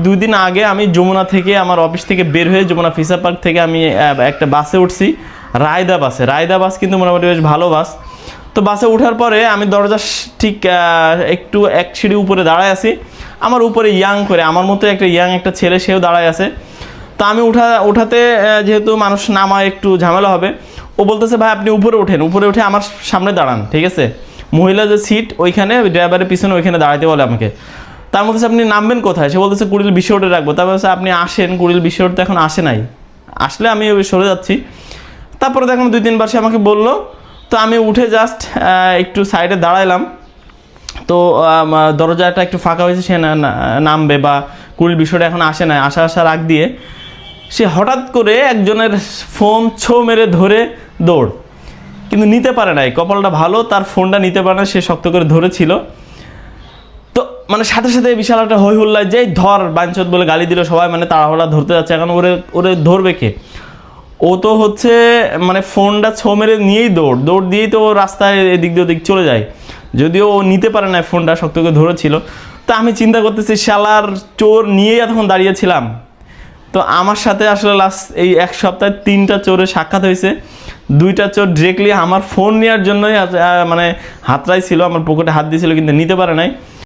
2 দিন আগে আমি যমুনা থেকে আমার অফিস থেকে বের হয়ে যমুনা ফিশার পার্ক থেকে আমি একটা বাসে উঠছি, রায়দা বাসে। রায়দা বাস কিন্তু মোটামুটি বেশ ভালো বাস। তো বাসে ওঠার পরে আমি দরজা ঠিক একটু এক সিঁড়ি উপরে দাঁড়ায় আছি, আমার উপরে ইয়াং করে আমার মতো একটা ছেলে সেও দাঁড়ায় আছে। তো আমি উঠাতে যেহেতু মানুষ নামায় একটু ঝামেলা হবে, ও বলতেছে ভাই আপনি উপরে উঠে আমার সামনে দাঁড়ান, ঠিক আছে। মহিলা যে সিট ওইখানে ড্রাইভারের পিছনে ওইখানে দাঁড়াতে বলে আমাকে। তার মধ্যে আপনি নামবেন কোথায়, সে বলতেছে কুড়িল বিশ্ব রোডে রাখবো। তারপর আপনি আসেন, কুড়িল বিশ্ব রোড তো এখন আসে নাই, আসলে আমি সরে যাচ্ছি। তারপরে দেখলাম 2-3 বার সে আমাকে বললো। তো আমি উঠে জাস্ট একটু সাইডে দাঁড়াইলাম। তো দরজাটা একটু ফাঁকা হয়েছে, সে নামবে বা কুড়িল বিষয়টা এখন আসে না, আসার আগ দিয়ে সে হঠাৎ করে একজনের ফোন মেরে ধরে দৌড়, কিন্তু নিতে পারে নাই। কপালটা ভালো, তার ফোনটা নিতে পারে না, সে শক্ত করে ধরেছিল। তো মানে সাথে সাথে বিশাল একটা হই হুল্লায় যেই ধর বাঞ্চত বলে গালি দিল সবাই, মানে তাড়াহুড়া ধরতে যাচ্ছে। এখন ওরে ধরবে কে? ও তো হচ্ছে মানে ফোনটা মেরে নিয়েই দৌড় দিয়েই তো রাস্তায় এদিক দিয়ে ওদিক চলে যায়, যদিও ও নিতে পারে না, ফোনটা শক্ত করে ধরেছিল। তো আমি চিন্তা করতেছি শালার চোর নিয়েই এতক্ষণ দাঁড়িয়েছিলাম। তো আমার সাথে আসলে লাস্ট এই 1 সপ্তাহে 3টা চোরের সাক্ষাৎ হয়েছে। 2টা চোর ডিরেক্টলি আমার ফোন নেওয়ার জন্যই মানে হাতরাই ছিল, আমার পকেটে হাত দিয়েছিল কিন্তু নিতে পারে নাই।